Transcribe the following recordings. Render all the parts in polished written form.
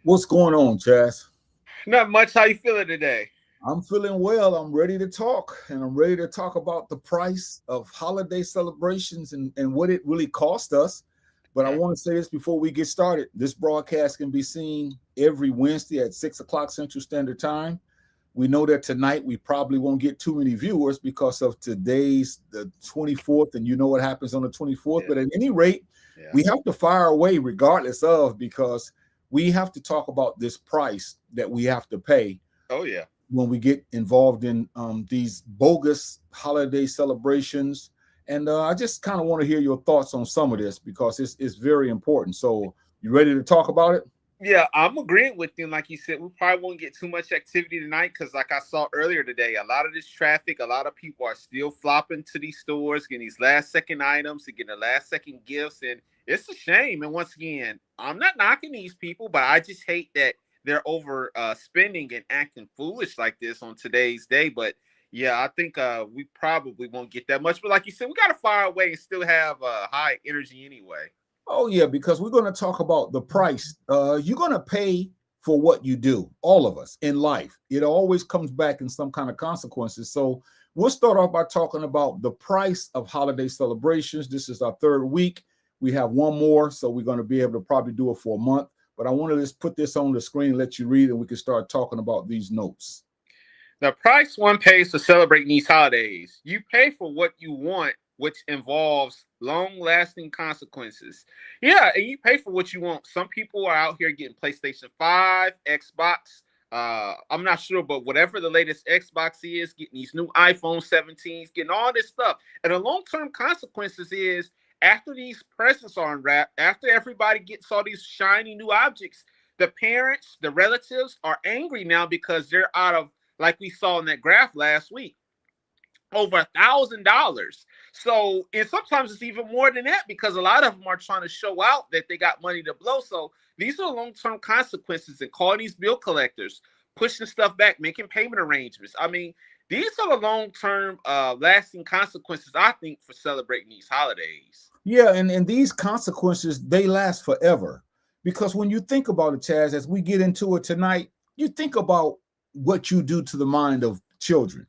What's going on, Chazz? Not much. How you feeling today? I'm feeling well. I'm ready to talk, and I'm ready to talk about the price of holiday celebrations and what it really cost us. But I Mm. want to say this before we get started. This broadcast can be seen every Wednesday at 6 o'clock Central Standard Time. We know that tonight we probably won't get too many viewers because of today's the 24th, and you know what happens on the 24th. Yeah, But at any rate, yeah. we have to fire away regardless of because we have to talk about this price that we have to pay Oh yeah. when we get involved in these bogus holiday celebrations. And I just kind of want to hear your thoughts on some of this because it's very important. So, you ready to talk about it? Yeah, I'm agreeing with you. Like you said, we probably won't get too much activity tonight because, like I saw earlier today, a lot of this traffic, a lot of people are still flopping to these stores, getting these last second items, and getting the last second gifts, and it's a shame. And once again, I'm not knocking these people, but I just hate that they're over spending and acting foolish like this on today's day. But yeah, I think we probably won't get that much. But like you said, we got to fire away and still have high energy anyway. Oh yeah, because we're going to talk about the price. You're going to pay for what you do. All of us in life, it always comes back in some kind of consequences. So we'll start off by talking about the price of holiday celebrations. This is our third week. We have one more, so we're going to be able to probably do it for a month. But I want to just put this on the screen, let you read, and we can start talking about these notes. The price one pays to celebrate these holidays. You pay for what you want, which involves long lasting consequences. Yeah, and you pay for what you want. Some people are out here getting PlayStation 5, Xbox. I'm not sure, but whatever the latest Xbox is, getting these new iPhone 17s, getting all this stuff. And the long term consequences is after these presents are unwrapped, after everybody gets all these shiny new objects, the parents, the relatives are angry now because they're out of, like we saw in that graph last week, over $1,000. So, and sometimes it's even more than that because a lot of them are trying to show out that they got money to blow. So these are long-term consequences, and calling these bill collectors, pushing stuff back, making payment arrangements. I mean, these are the long-term, lasting consequences, I think, for celebrating these holidays. Yeah, and these consequences they last forever because when you think about it, Chaz, as we get into it tonight, you think about what you do to the mind of children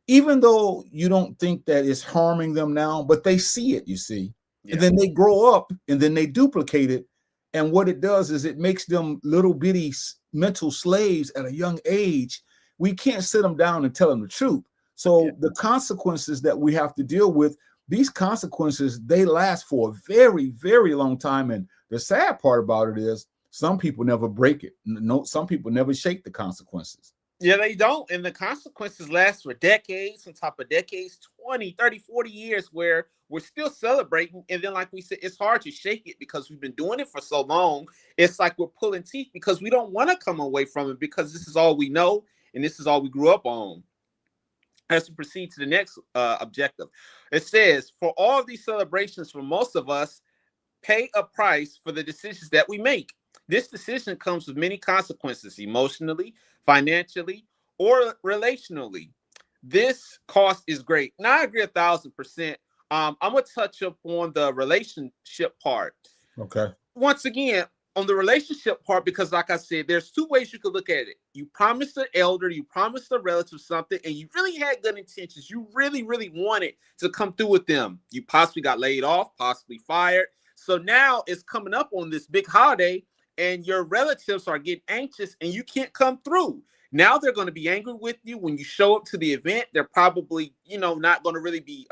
even though you don't think that it's harming them now, but they see it, you see, and Yeah. then they grow up and then they duplicate it. And what it does is it makes them little bitty mental slaves at a young age. We can't sit them down and tell them the truth. Yeah. So the consequences that we have to deal with, these consequences, they last for a very, very long time. And the sad part about it is some people never break it. No, some people never shake the consequences. Yeah, they don't. And the consequences last for decades, on top of decades, 20, 30, 40 years, where we're still celebrating. And then, like we said, it's hard to shake it because we've been doing it for so long. It's like we're pulling teeth because we don't want to come away from it because this is all we know and this is all we grew up on. As we proceed to the next objective, it says, for all of these celebrations, for most of us, pay a price for the decisions that we make. This decision comes with many consequences emotionally, financially, or relationally. This cost is great. Now, I agree 1,000%. I'm going to touch up on the relationship part. Okay. Once again, on the relationship part, because like I said, there's two ways you could look at it. You promised the elder, you promised the relative something, and you really had good intentions. You really, really wanted to come through with them. You possibly got laid off, possibly fired. So now it's coming up on this big holiday, and your relatives are getting anxious and you can't come through. Now they're going to be angry with you when you show up to the event. They're probably, not going to really be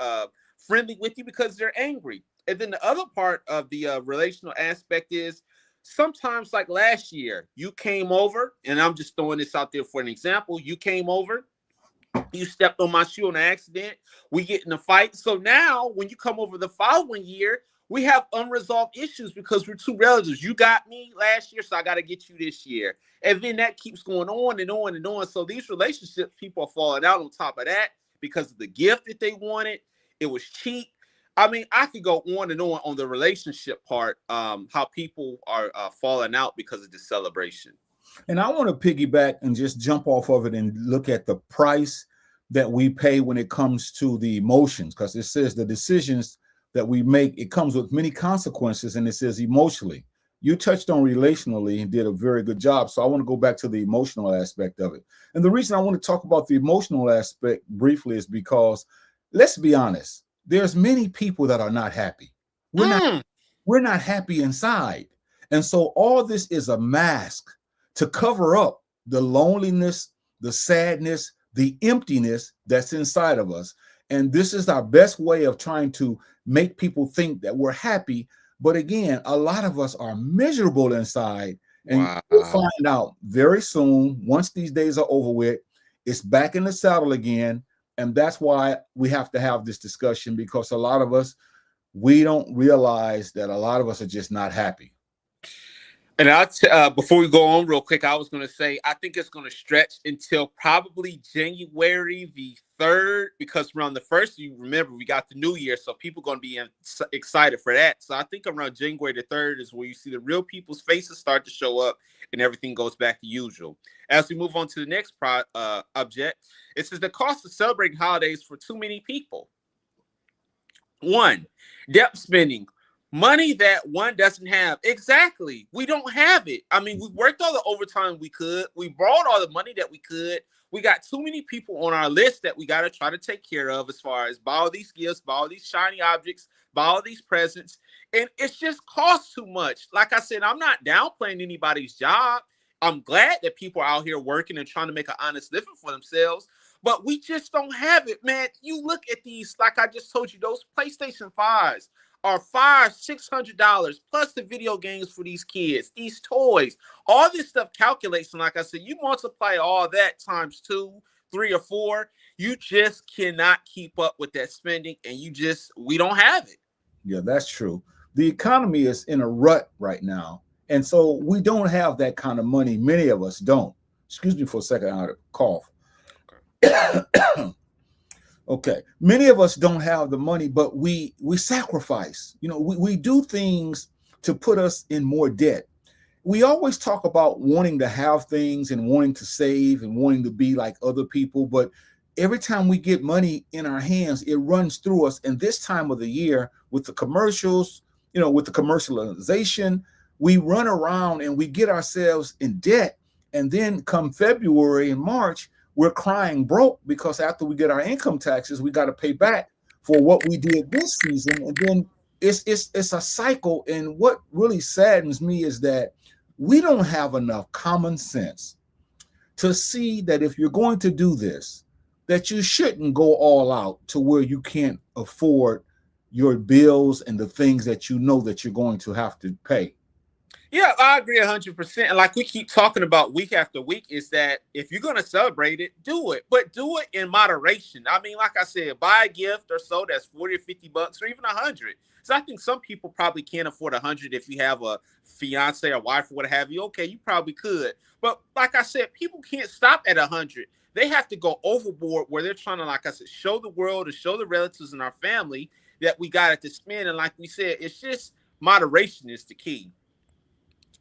friendly with you because they're angry. And then the other part of the relational aspect is sometimes, like last year, you came over, and I'm just throwing this out there for an example. You came over, you stepped on my shoe on an accident. We get in a fight. So now when you come over the following year, we have unresolved issues because we're two relatives. You got me last year, so I got to get you this year. And then that keeps going on and on and on. So these relationships, people are falling out on top of that because of the gift that they wanted. It was cheap. I mean, I could go on the relationship part, how people are falling out because of this celebration. And I want to piggyback and just jump off of it and look at the price that we pay when it comes to the emotions, because it says the decisions that we make, it comes with many consequences, and it says emotionally. you touched on relationally and did a very good job. So I want to go back to the emotional aspect of it. And the reason I want to talk about the emotional aspect briefly is because, let's be honest, there's many people that are not happy. We're not happy inside. And so all this is a mask to cover up the loneliness, the sadness, the emptiness that's inside of us. And this is our best way of trying to make people think that we're happy. But again, a lot of us are miserable inside. And we'll find out very soon, once these days are over with, it's back in the saddle again. And that's why we have to have this discussion, because a lot of us, we don't realize that a lot of us are just not happy. And before we go on real quick, I was going to say, I think it's going to stretch until probably January the 3rd, because around the 1st, you remember, we got the new year. So people are going to be excited for that. So I think around January the 3rd is where you see the real people's faces start to show up and everything goes back to usual. As we move on to the next object, it says the cost of celebrating holidays for too many people. 1, debt spending. Money that one doesn't have. Exactly. We don't have it. I mean, we worked all the overtime we could. We brought all the money that we could. We got too many people on our list that we got to try to take care of, as far as buy all these gifts, buy all these shiny objects, buy all these presents. And it's just costs too much. Like I said, I'm not downplaying anybody's job. I'm glad that people are out here working and trying to make an honest living for themselves. But we just don't have it, man. You look at these, like I just told you, those PlayStation 5s are $500-$600 plus the video games for these kids, these toys, all this stuff calculates. And like I said, you multiply all that times 2, 3, or 4, you just cannot keep up with that spending, and we don't have it. Yeah, that's true. The economy is in a rut right now, and so we don't have that kind of money. Many of us don't. Excuse me for a second, I had a cough. Okay, many of us don't have the money, but we sacrifice. You know, we do things to put us in more debt. We always talk about wanting to have things and wanting to save and wanting to be like other people, but every time we get money in our hands, it runs through us. And this time of the year, with the commercials, you know, with the commercialization, we run around and we get ourselves in debt. And then come February and March, we're crying broke, because after we get our income taxes, we got to pay back for what we did this season. And then it's a cycle. And what really saddens me is that we don't have enough common sense to see that if you're going to do this, that you shouldn't go all out to where you can't afford your bills and the things that you know that you're going to have to pay. Yeah, I agree 100%. And like we keep talking about week after week, is that if you're going to celebrate it, do it, but do it in moderation. I mean, like I said, buy a gift or so that's $40 or $50 or even $100. So I think some people probably can't afford $100 if you have a fiance or wife or what have you. Okay, you probably could. But like I said, people can't stop at $100. They have to go overboard, where they're trying to, like I said, show the world and show the relatives and our family that we got it to spend. And like we said, it's just moderation is the key.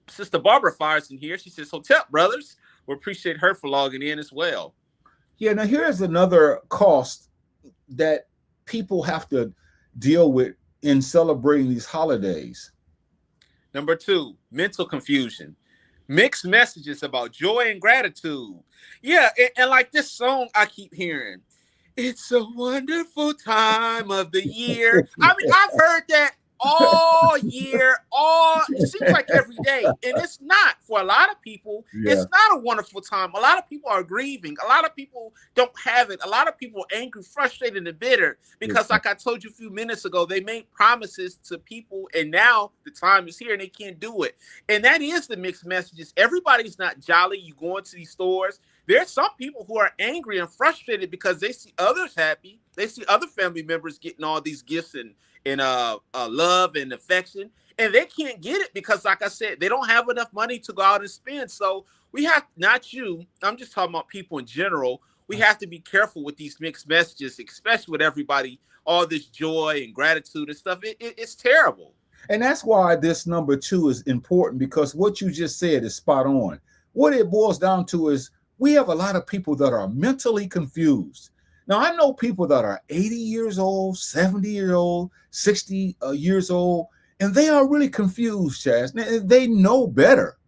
Sister Barbara fires in here. She says, "Hotel brothers." We appreciate her for logging in as well. Yeah, now here's another cost that people have to deal with in celebrating these holidays. Number 2, mental confusion. Mixed messages about joy and gratitude. Yeah, and like this song I keep hearing, "It's a wonderful time of the year." I mean, I've heard that all year, it seems like every day. And it's not. For a lot of people, It's not a wonderful time. A lot of people are grieving. A lot of people don't have it. A lot of people are angry, frustrated, and bitter because, like I told you a few minutes ago, they made promises to people, and now the time is here and they can't do it. And that is the mixed messages. Everybody's not jolly. You go into these stores, there's some people who are angry and frustrated because they see others happy. They see other family members getting all these gifts and love and affection, and they can't get it because, like I said, they don't have enough money to go out and spend. So we have, not you, I'm just talking about people in general, we have to be careful with these mixed messages, especially with everybody, all this joy and gratitude and stuff. It's terrible. And that's why this number 2 is important, because what you just said is spot on. What it boils down to is we have a lot of people that are mentally confused. Now, I know people that are 80 years old, 70 years old, 60 years old, And they are really confused, Chaz. They know better,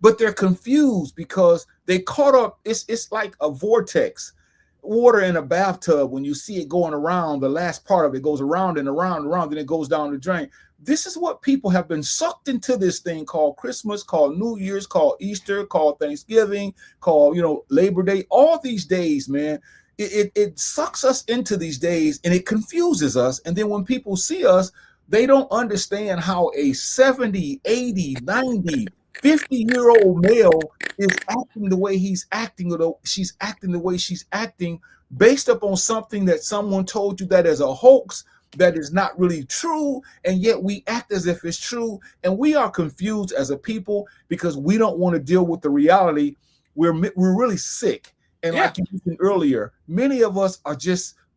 but they're confused because they caught up. It's like a vortex, water in a bathtub. When you see it going around, the last part of it goes around and around and around, then it goes down the drain. This is what people have been sucked into, this thing called Christmas, called New Year's, called Easter, called Thanksgiving, called, Labor Day. All these days, man, it sucks us into these days, and it confuses us. And then when people see us, they don't understand how a 70, 80, 90, 50-year-old male is acting the way he's acting, or she's acting the way she's acting, based upon something that someone told you that is a hoax, that is not really true, and yet we act as if it's true. And we are confused as a people because we don't want to deal with the reality. We're really sick. And like you mentioned earlier, many of us are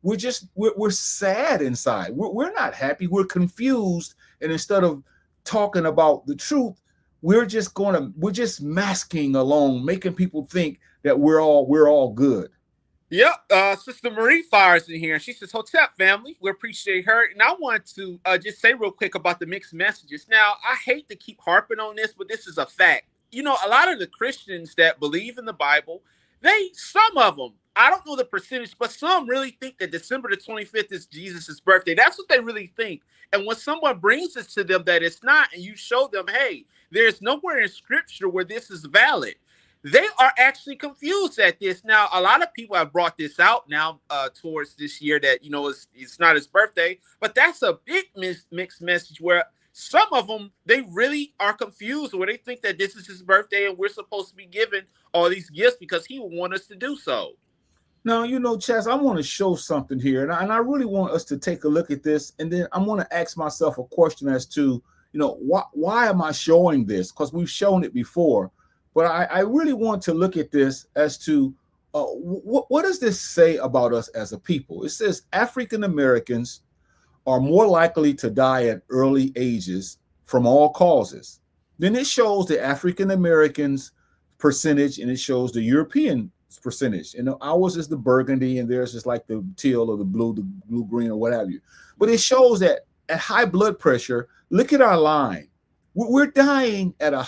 we're sad inside. We're not happy. We're confused. And instead of talking about the truth, we're just masking along, making people think that we're all good. Yep. Sister Marie fires in here, and she says, "Hotep family, we appreciate her." And I want to just say real quick about the mixed messages. Now, I hate to keep harping on this, but this is a fact. A lot of the Christians that believe in the Bible, some of them, I don't know the percentage, but some really think that December the 25th is Jesus' birthday. That's what they really think. And when someone brings it to them that it's not, and you show them, hey, there's nowhere in Scripture where this is valid, they are actually confused at this. Now, a lot of people have brought this out now towards this year that, it's not his birthday, but that's a big mixed message where some of them, they really are confused, where they think that this is his birthday and we're supposed to be giving all these gifts because he would want us to do so. Now, Chaz, I want to show something here, and I really want us to take a look at this, and then I want to ask myself a question as to, why am I showing this? Because we've shown it before. But I really want to look at this as to what does this say about us as a people? It says African Americans are more likely to die at early ages from all causes. Then it shows the African Americans percentage, and it shows the European percentage. And ours is the burgundy, and theirs is like the teal or the blue green or what have you. But it shows that at high blood pressure, look at our line. We're dying at a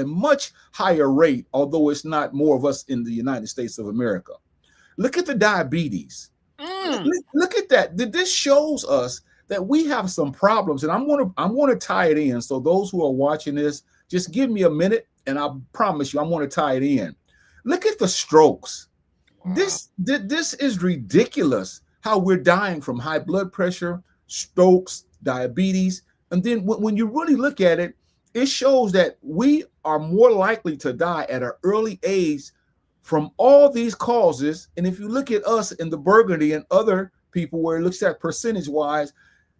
much higher rate, although it's not more of us in the United States of America. Look at the diabetes. Look at that. This shows us that we have some problems, and I'm going to tie it in. So those who are watching this, just give me a minute, and I promise you, I'm going to tie it in. Look at the strokes. Wow. This is ridiculous how we're dying from high blood pressure, strokes, diabetes. And then when you really look at it, it shows that we are more likely to die at an early age from all these causes. And if you look at us in the burgundy and other people where it looks at percentage-wise,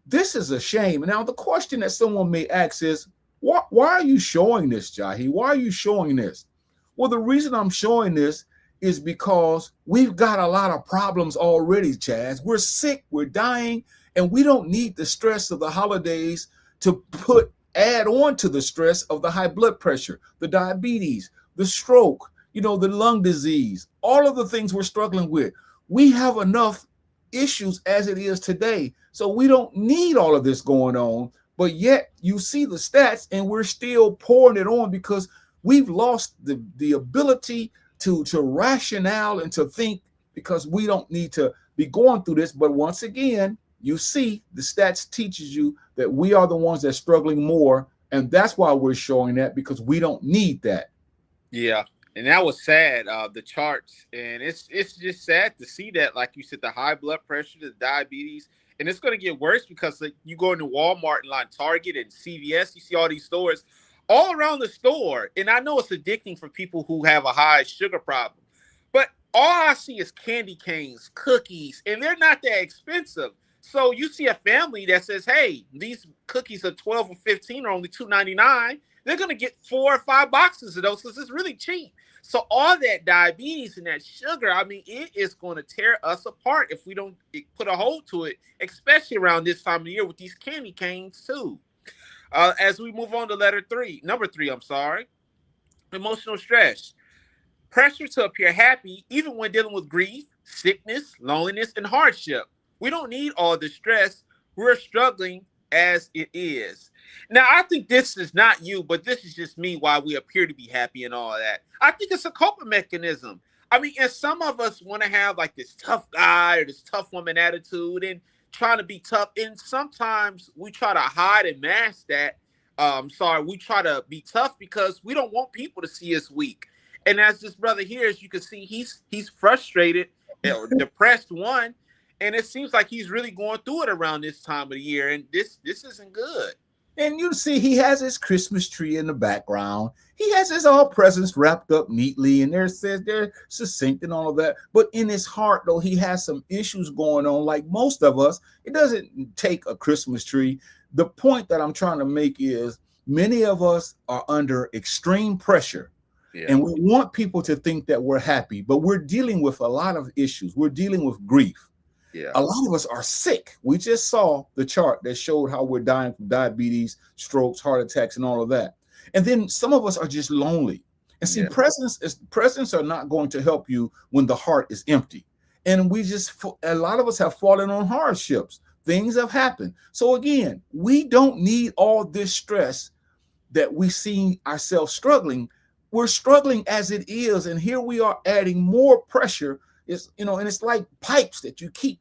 this is a shame. Now, the question that someone may ask is, why are you showing this, Jahi? Why are you showing this? Well, the reason I'm showing this is because we've got a lot of problems already, Chaz. We're sick, we're dying, and we don't need the stress of the holidays to add on to the stress of the high blood pressure, the diabetes, the stroke, the lung disease, all of the things we're struggling with. We have enough issues as it is today. So we don't need all of this going on. But yet you see the stats, and we're still pouring it on because we've lost the ability to rationale and to think, because we don't need to be going through this. But once again, you see the stats teaches you that we are the ones that's struggling more. And that's why we're showing that, because we don't need that. Yeah. And that was sad, the charts. And it's just sad to see that, like you said, the high blood pressure, the diabetes. And it's going to get worse because you go into Walmart and like Target and CVS, you see all these stores all around the store. And I know it's addicting for people who have a high sugar problem. But all I see is candy canes, cookies, and they're not that expensive. So you see a family that says, hey, these cookies are 12 or 15 are only $2.99. They're going to get 4 or 5 boxes of those because it's really cheap. So all that diabetes and that sugar, I mean, it is going to tear us apart if we don't put a hold to it, especially around this time of year with these candy canes too. As we move on to number three, emotional stress. Pressure to appear happy even when dealing with grief, sickness, loneliness, and hardship. We don't need all the stress. We're struggling as it is. Now, I think this is not you, but this is just me why we appear to be happy and all that. I think it's a coping mechanism. I mean, and some of us want to have like this tough guy or this tough woman attitude and trying to be tough. And sometimes we try to hide and mask that. We try to be tough because we don't want people to see us weak. And as this brother here, as you can see, he's frustrated or depressed, one, and it seems like he's really going through it around this time of the year. And this isn't good. And you see, he has his Christmas tree in the background. He has his all presents wrapped up neatly, and they're succinct and all of that. But in his heart, though, he has some issues going on. Like most of us, it doesn't take a Christmas tree. The point that I'm trying to make is many of us are under extreme pressure. Yeah. And we want people to think that we're happy, but we're dealing with a lot of issues. We're dealing with grief. Yeah. A lot of us are sick. We just saw the chart that showed how we're dying from diabetes, strokes, heart attacks, and all of that. And then some of us are just lonely. And see, presents are not going to help you when the heart is empty. And a lot of us have fallen on hardships. Things have happened. So again, we don't need all this stress that we see ourselves struggling. We're struggling as it is. And here we are adding more pressure. And it's like pipes that you keep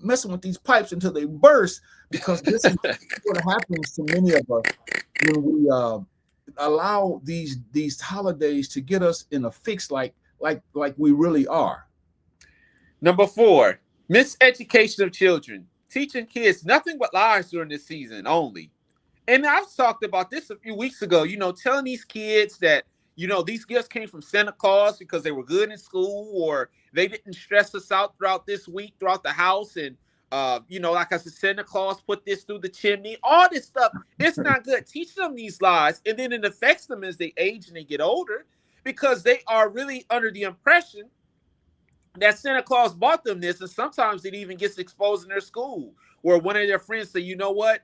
messing with these pipes until they burst, because this is what happens to many of us when we allow these holidays to get us in a fix like we really are. Number 4, miseducation of children, teaching kids nothing but lies during this season only. And I've talked about this a few weeks ago, telling these kids that these gifts came from Santa Claus because they were good in school, or they didn't stress us out throughout this week, throughout the house. And, like I said, Santa Claus put this through the chimney, all this stuff. It's not good. Teach them these lies. And then it affects them as they age and they get older, because they are really under the impression that Santa Claus bought them this. And sometimes it even gets exposed in their school, where one of their friends say, you know what,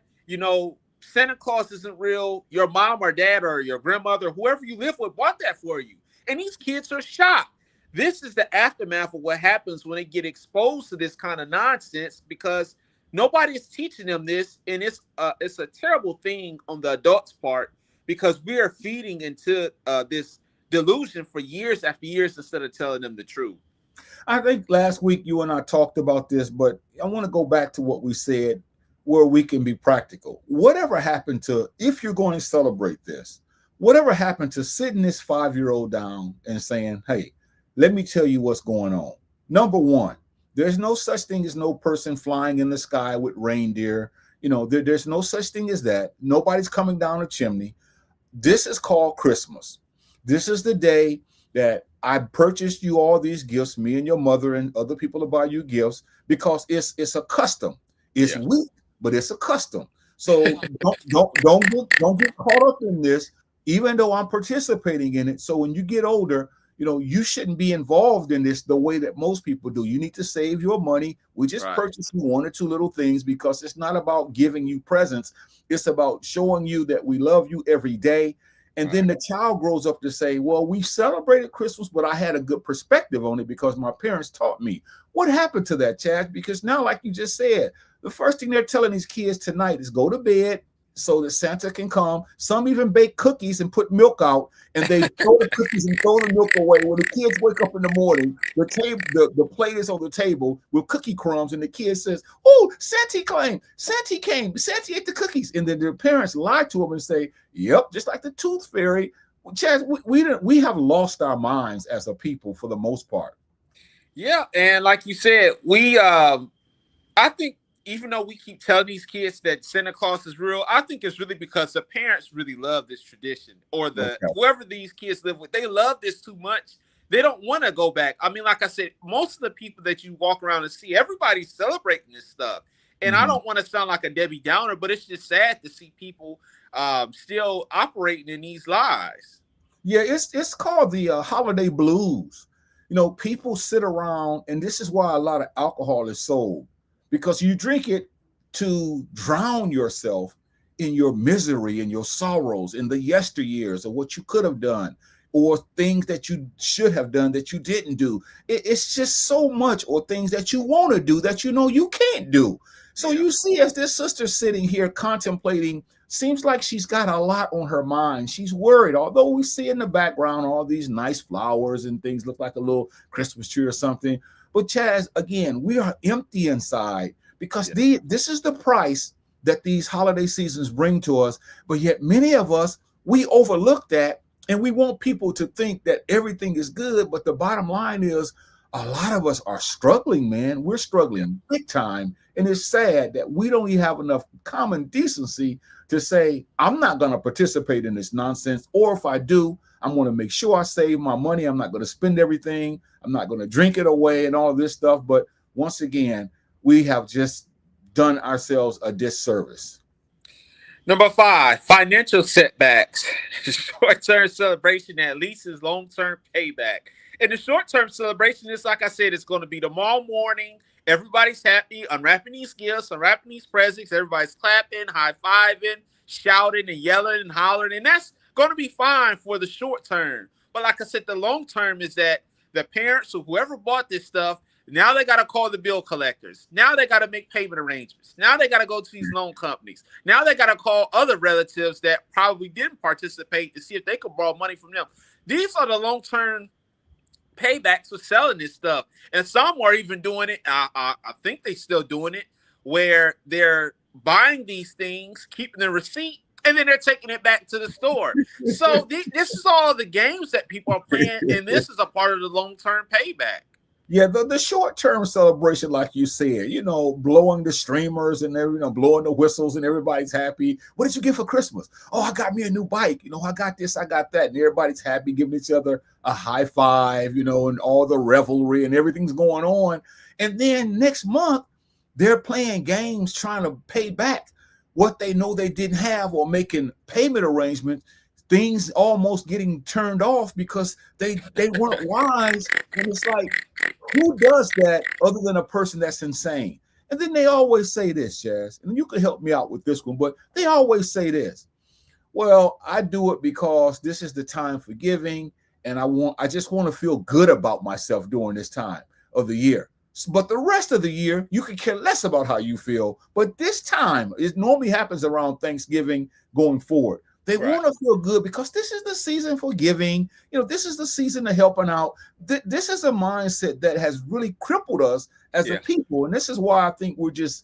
Santa Claus isn't real. Your mom or dad or your grandmother, whoever you live with, bought that for you. And these kids are shocked. This is the aftermath of what happens when they get exposed to this kind of nonsense, because nobody is teaching them this. And it's a terrible thing on the adults' part, because we are feeding into this delusion for years after years instead of telling them the truth. I think last week you and I talked about this, but I want to go back to what we said, where we can be practical. Whatever happened to, if you're going to celebrate this, whatever happened to sitting this 5-year-old down and saying, hey, let me tell you what's going on. Number 1, there's no such thing as no person flying in the sky with reindeer. There's no such thing as that. Nobody's coming down a chimney. This is called Christmas. This is the day that I purchased you all these gifts, me and your mother and other people to buy you gifts, because it's a custom. It's weak, but it's a custom. So don't get caught up in this, even though I'm participating in it. So when you get older, you shouldn't be involved in this the way that most people do. You need to save your money. We just purchase you 1 or 2 little things, because it's not about giving you presents. It's about showing you that we love you every day. And then the child grows up to say, well, we celebrated Christmas, but I had a good perspective on it because my parents taught me. What happened to that, Chazz? Because now, like you just said, the first thing they're telling these kids tonight is go to bed so that Santa can come. Some even bake cookies and put milk out, and they throw the cookies and throw the milk away. When the kids wake up in the morning, the plate is on the table with cookie crumbs, and the kid says, oh, Santa came, Santa ate the cookies. And then their parents lie to them and say, yep, just like the tooth fairy. Chazz, we have lost our minds as a people for the most part. Yeah, and like you said, I think, even though we keep telling these kids that Santa Claus is real, I think it's really because the parents really love this tradition, or whoever these kids live with, they love this too much. They don't want to go back. I mean, like I said, most of the people that you walk around and see, everybody's celebrating this stuff. And I don't want to sound like a Debbie Downer, but it's just sad to see people still operating in these lies. Yeah, it's called the holiday blues. People sit around, and this is why a lot of alcohol is sold. Because you drink it to drown yourself in your misery and your sorrows, in the yesteryears of what you could have done, or things that you should have done that you didn't do. It's just so much, or things that you want to do that you can't do. So you see, as this sister sitting here contemplating seems like she's got a lot on her mind. She's worried, although we see in the background all these nice flowers and things look like a little Christmas tree or something. But Chazz, again, we are empty inside because this is the price that these holiday seasons bring to us. But yet many of us, we overlook that, and we want people to think that everything is good. But the bottom line is a lot of us are struggling, man. We're struggling big time. And it's sad that we don't even have enough common decency to say, I'm not going to participate in this nonsense. Or if I do, I'm going to make sure I save my money. I'm not going to spend everything. I'm not going to drink it away and all this stuff. But once again, we have just done ourselves a disservice. Number 5, financial setbacks. Short-term celebration that leads long-term payback. And the short-term celebration is, like I said, it's going to be tomorrow morning. Everybody's happy, unwrapping these gifts, unwrapping these presents. Everybody's clapping, high-fiving, shouting and yelling and hollering. And that's going to be fine for the short term. But like I said, the long term is that the parents or whoever bought this stuff, now they got to call the bill collectors. Now they got to make payment arrangements. Now they got to go to these loan companies. Now they got to call other relatives that probably didn't participate to see if they could borrow money from them. These are the long-term paybacks for selling this stuff. And some are even doing it. I think they still doing it where they're buying these things, keeping the receipt, and then they're taking it back to the store. So this is all the games that people are playing, and this is a part of the long-term payback. Yeah, the short-term celebration, like you said, blowing the streamers and blowing the whistles and everybody's happy. What did you get for Christmas? Oh, I got me a new bike. I got this, I got that. And everybody's happy, giving each other a high five, and all the revelry and everything's going on. And then next month, they're playing games trying to pay back what they know they didn't have or making payment arrangements. Things almost getting turned off because they weren't wise. And it's like, who does that other than a person that's insane? And then they always say this, Chazz, and you can help me out with this one, but they always say this. Well, I do it because this is the time for giving, and I just want to feel good about myself during this time of the year. But the rest of the year, you can care less about how you feel. But this time, it normally happens around Thanksgiving going forward. They want to feel good because this is the season for giving. This is the season of helping out. This is a mindset that has really crippled us as a people. And this is why I think we're just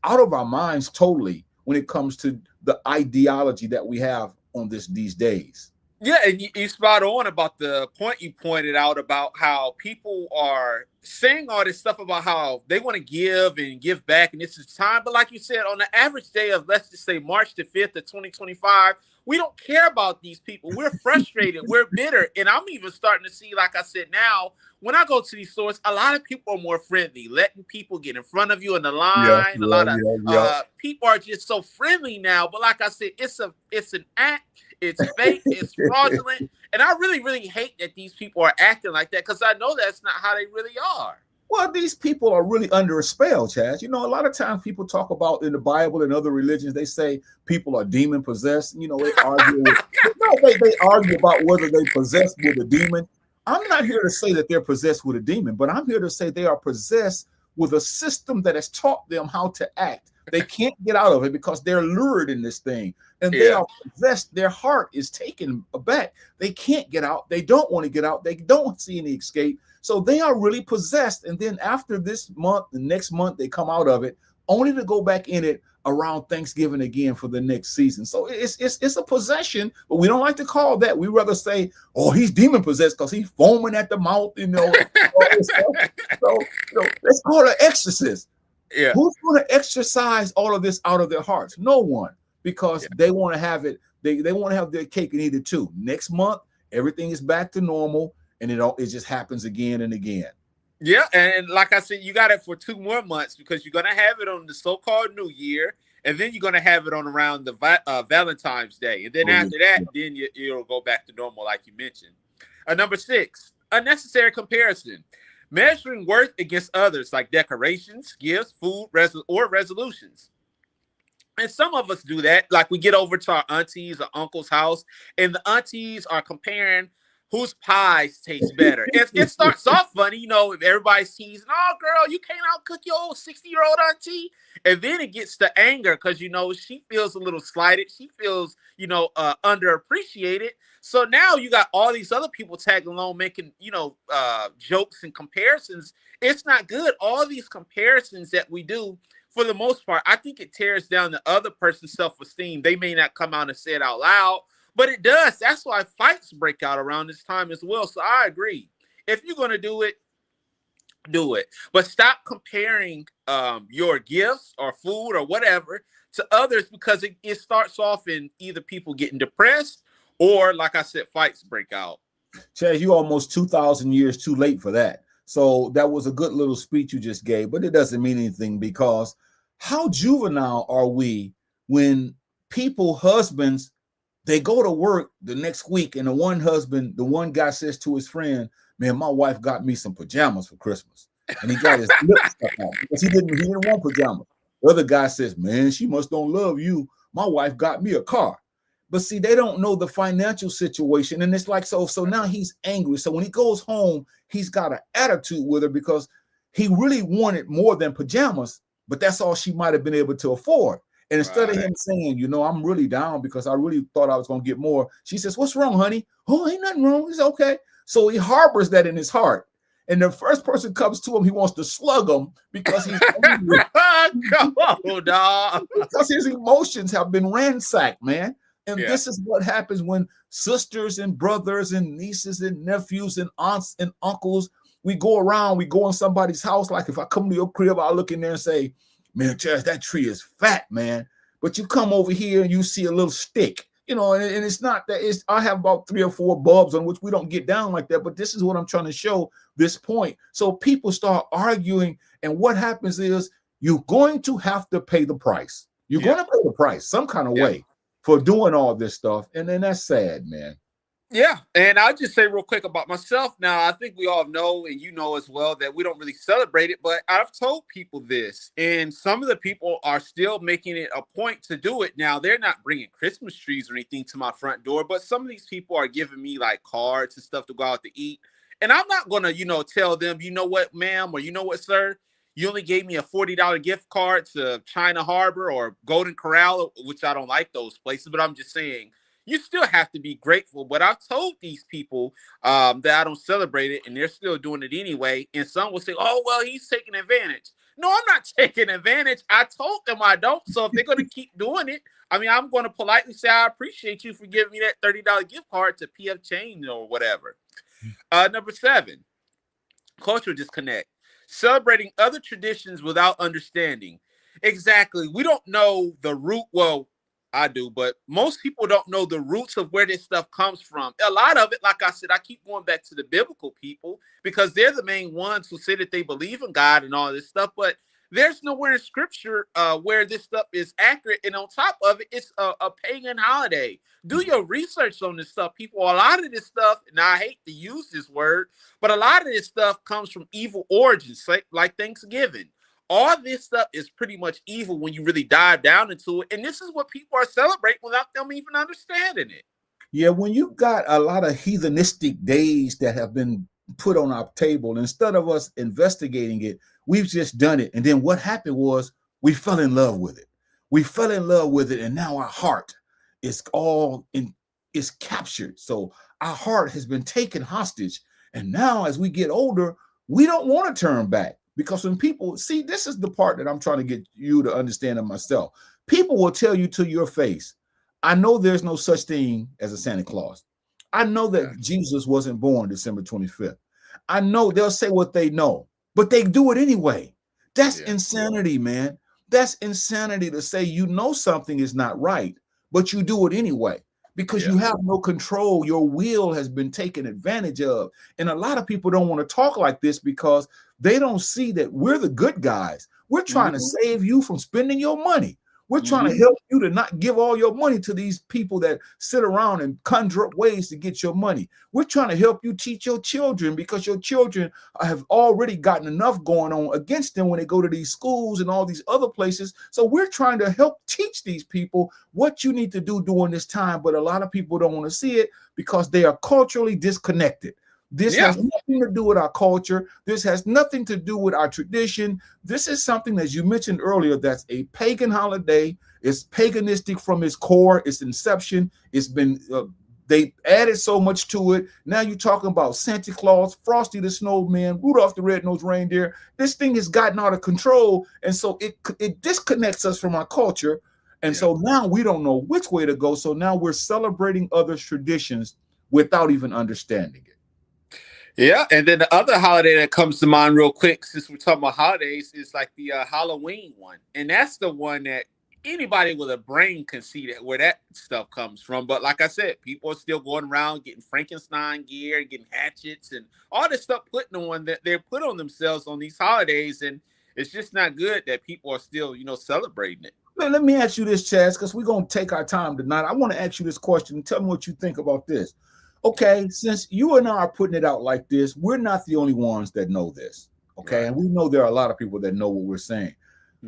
out of our minds totally when it comes to the ideology that we have on these days. Yeah, and you spot on about the point you pointed out about how people are saying all this stuff about how they want to give and give back, and this is time. But like you said, on the average day of, let's just say March the 5th of 2025, we don't care about these people. We're frustrated. We're bitter. And I'm even starting to see, like I said, now, when I go to these stores, a lot of people are more friendly, letting people get in front of you in the line. A lot of people are just so friendly now. But like I said, it's an act. It's fake. It's fraudulent. And I really, really hate that these people are acting like that because I know that's not how they really are. Well, these people are really under a spell, Chazz. A lot of times people talk about in the Bible and other religions, they say people are demon possessed. They argue they argue about whether they possessed with a demon. I'm not here to say that they're possessed with a demon, but I'm here to say they are possessed with a system that has taught them how to act. They can't get out of it because they're lured in this thing. And they are possessed. Their heart is taken aback. They can't get out. They don't want to get out. They don't see any escape. So they are really possessed. And then after this month, the next month, they come out of it only to go back in it around Thanksgiving again for the next season. So it's a possession, but we don't like to call that. We rather say, oh, he's demon possessed because he's foaming at the mouth, all this stuff. So let's call it an exorcist. Yeah. Who's going to exercise all of this out of their hearts? No one, because they want to have it. They want to have their cake and eat it too. Next month, everything is back to normal, and it just happens again and again. Yeah, and like I said, you got it for 2 more months because you're going to have it on the so-called New Year, and then you're going to have it on around the Valentine's Day. And then after that, then it'll go back to normal, like you mentioned. Number 6, unnecessary comparison. Measuring worth against others, like decorations, gifts, food, or resolutions. And some of us do that. Like we get over to our aunties or uncle's house, and the aunties are comparing whose pies taste better. It starts off funny, you know, if everybody's teasing, oh, girl, you can't outcook your old 60-year-old auntie. And then it gets to anger because, you know, she feels a little slighted. She feels, you know, underappreciated. So now you got all these other people tagging along, making, you know, jokes and comparisons. It's not good. All these comparisons that we do, for the most part, I think it tears down the other person's self-esteem. They may not come out and say it out loud, but it does. That's why fights break out around this time as well. So I agree. If you're going to do it, do it. But stop comparing your gifts or food or whatever to others, because it starts off in either people getting depressed or, like I said, fights break out. Chazz, you almost 2,000 years too late for that. So that was a good little speech you just gave, but it doesn't mean anything, because how juvenile are we when people, husbands, they go to work the next week and the one guy says to his friend, man, my wife got me some pajamas for Christmas. And he got his lips stuck out because he didn't want pajamas. The other guy says, man, she must don't love you. My wife got me a car. But see, they don't know the financial situation. And it's like, so now he's angry. So when he goes home, he's got an attitude with her because he really wanted more than pajamas, but that's all she might have been able to afford. And instead of him saying, you know, I'm really down because I really thought I was going to get more, she says, what's wrong, honey? Oh, ain't nothing wrong. It's okay. So he harbors that in his heart. And the first person comes to him, he wants to slug him because he's angry. Come on, dog. Because his emotions have been ransacked, man. And this is what happens when sisters and brothers and nieces and nephews and aunts and uncles, we go around, we go in somebody's house. Like if I come to your crib, I'll look in there and say, man, Chazz, that tree is fat, man. But you come over here and you see a little stick, you know, and it's not that. I have about 3 or 4 bulbs on which we don't get down like that. But this is what I'm trying to show, this point. So people start arguing. And what happens is you're going to have to pay the price. You're going to pay the price some kind of way for doing all this stuff. And then that's sad, man. Yeah. And I'll just say real quick about myself. Now, I think we all know, and you know as well, that we don't really celebrate it, but I've told people this, and some of the people are still making it a point to do it. Now, they're not bringing Christmas trees or anything to my front door, but some of these people are giving me like cards and stuff to go out to eat. And I'm not going to, you know, tell them, you know what, ma'am, or you know what, sir, you only gave me a $40 gift card to China Harbor or Golden Corral, which I don't like those places, but I'm just saying, you still have to be grateful. But I've told these people that I don't celebrate it, and they're still doing it anyway. And some will say, oh, well, he's taking advantage. No, I'm not taking advantage. I told them I don't. So if they're going to keep doing it, I mean, I'm going to politely say, I appreciate you for giving me that $30 gift card to PF Chain or whatever. Number 7, cultural disconnect. Celebrating other traditions without understanding. Exactly. We don't know the root. Well, I do, but most people don't know the roots of where this stuff comes from. A lot of it, like I said, I keep going back to the biblical people because they're the main ones who say that they believe in God and all this stuff, but there's nowhere in scripture where this stuff is accurate. And on top of it, it's a pagan holiday. Do your research on this stuff, people. A lot of this stuff, and I hate to use this word, but a lot of this stuff comes from evil origins, like Thanksgiving. All this stuff is pretty much evil when you really dive down into it. And this is what people are celebrating without them even understanding it. Yeah, when you got a lot of heathenistic days that have been put on our table, instead of us investigating it, we've just done it. And then what happened was we fell in love with it. We fell in love with it. And now our heart is is captured. So our heart has been taken hostage. And now as we get older, we don't want to turn back. Because when people see, this is the part that I'm trying to get you to understand of myself. People will tell you to your face, I know there's no such thing as a Santa Claus. I know that Jesus wasn't born December 25th. I know they'll say what they know, but they do it anyway. That's insanity, man. That's insanity to say you know something is not right, but you do it anyway because you have no control. Your will has been taken advantage of. And a lot of people don't want to talk like this because they don't see that we're the good guys. We're trying to save you from spending your money. We're trying to help you to not give all your money to these people that sit around and conjure up ways to get your money. We're trying to help you teach your children, because your children have already gotten enough going on against them when they go to these schools and all these other places. So we're trying to help teach these people what you need to do during this time. But a lot of people don't want to see it because they are culturally disconnected. This has nothing to do with our culture. This has nothing to do with our tradition. This is something, as you mentioned earlier, that's a pagan holiday. It's paganistic from its core, its inception. It's been, they added so much to it. Now you're talking about Santa Claus, Frosty the Snowman, Rudolph the Red-Nosed Reindeer. This thing has gotten out of control. And so it disconnects us from our culture. And so now we don't know which way to go. So now we're celebrating other traditions without even understanding it. Yeah, and then the other holiday that comes to mind real quick, since we're talking about holidays, is like the Halloween one. And that's the one that anybody with a brain can see that where that stuff comes from. But like I said, people are still going around getting Frankenstein gear, getting hatchets, and all this stuff that they're put on themselves on these holidays. And it's just not good that people are still, celebrating it. Let me ask you this, Chazz, because we're going to take our time tonight. I want to ask you this question. Tell me what you think about this. Okay, since you and I are putting it out like this, we're not the only ones that know this. Okay, and we know there are a lot of people that know what we're saying.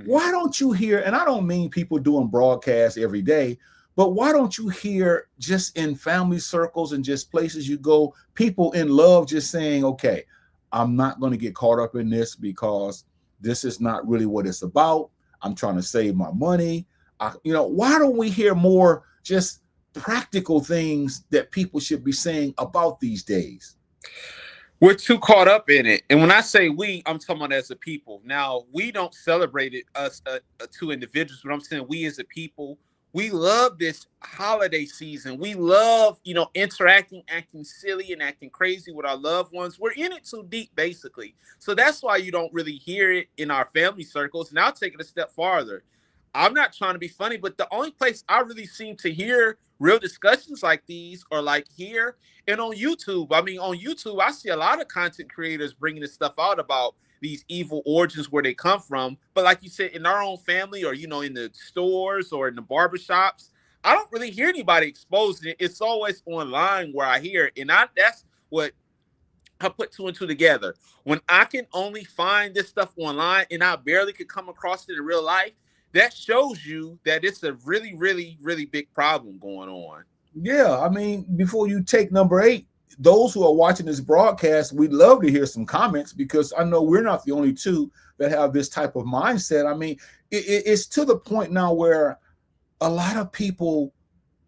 Why don't you hear, and I don't mean people doing broadcasts every day, but why don't you hear just in family circles and just places you go, people in love just saying, okay, I'm not going to get caught up in this because this is not really what it's about. I'm trying to save my money. Why don't we hear more just practical things that people should be saying about these days? We're too caught up in it. And when I say we, I'm talking about as a people. Now, we don't celebrate it, us two individuals, but I'm saying we as a people, we love this holiday season. We love, interacting, acting silly and acting crazy with our loved ones. We're in it too deep, basically. So that's why you don't really hear it in our family circles. And I'll take it a step farther. I'm not trying to be funny, but the only place I really seem to hear real discussions like these are like here and on YouTube. I mean, on YouTube, I see a lot of content creators bringing this stuff out about these evil origins, where they come from. But like you said, in our own family or, in the stores or in the barbershops, I don't really hear anybody exposing it. It's always online where I hear it. And that's what I put two and two together. When I can only find this stuff online and I barely could come across it in real life, that shows you that it's a really, really, really big problem going on. Yeah, I mean, before you take number 8, those who are watching this broadcast, we'd love to hear some comments, because I know we're not the only two that have this type of mindset. I mean, it's to the point now where a lot of people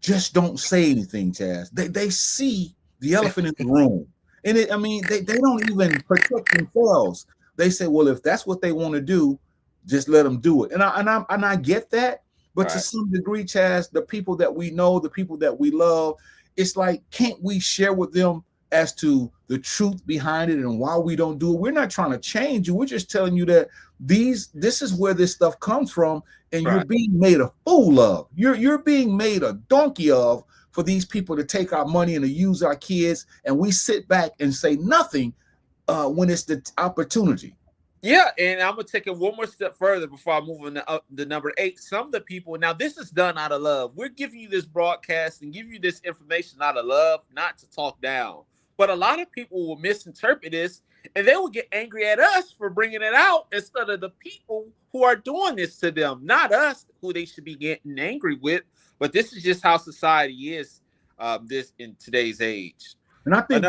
just don't say anything, Chazz. They see the elephant in the room. And they don't even protect themselves. They say, well, if that's what they want to do, just let them do it. And I get that. But to some degree, Chazz, the people that we know, the people that we love, it's like, can't we share with them as to the truth behind it and why we don't do it? We're not trying to change you. We're just telling you that this is where this stuff comes from, and you're being made a fool of. You're being made a donkey of for these people to take our money and to use our kids, and we sit back and say nothing when it's the opportunity. Yeah, and I'm going to take it one more step further before I move on to the number 8. Some of the people, now this is done out of love. We're giving you this broadcast and giving you this information out of love, not to talk down. But a lot of people will misinterpret this, and they will get angry at us for bringing it out instead of the people who are doing this to them. Not us, who they should be getting angry with, but this is just how society is this in today's age. And I think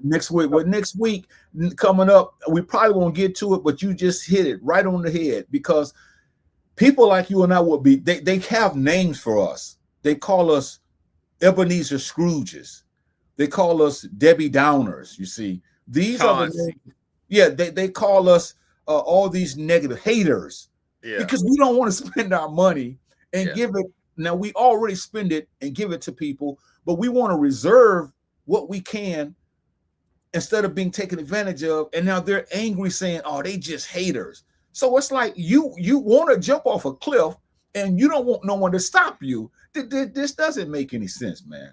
next week coming up, we probably won't get to it, but you just hit it right on the head, because people like you and I will be, they have names for us. They call us Ebenezer Scrooges. They call us Debbie Downers. You see, these are the names. Yeah, they call us all these negative haters, because we don't want to spend our money and give it. Now, we already spend it and give it to people, but we want to reserve what we can instead of being taken advantage of. And now they're angry saying, oh, they just haters. So it's like you want to jump off a cliff and you don't want no one to stop you. This doesn't make any sense, man.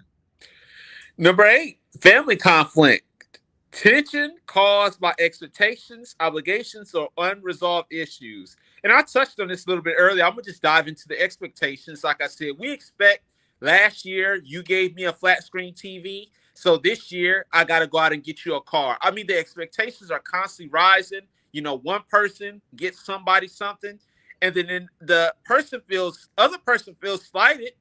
Number 8, family conflict. Tension caused by expectations, obligations, or unresolved issues. And I touched on this a little bit earlier. I'm going to just dive into the expectations. Like I said, we expect last year you gave me a flat screen TV. So this year I got to go out and get you a car. I mean, the expectations are constantly rising. You know, one person gets somebody something, and then the other person feels slighted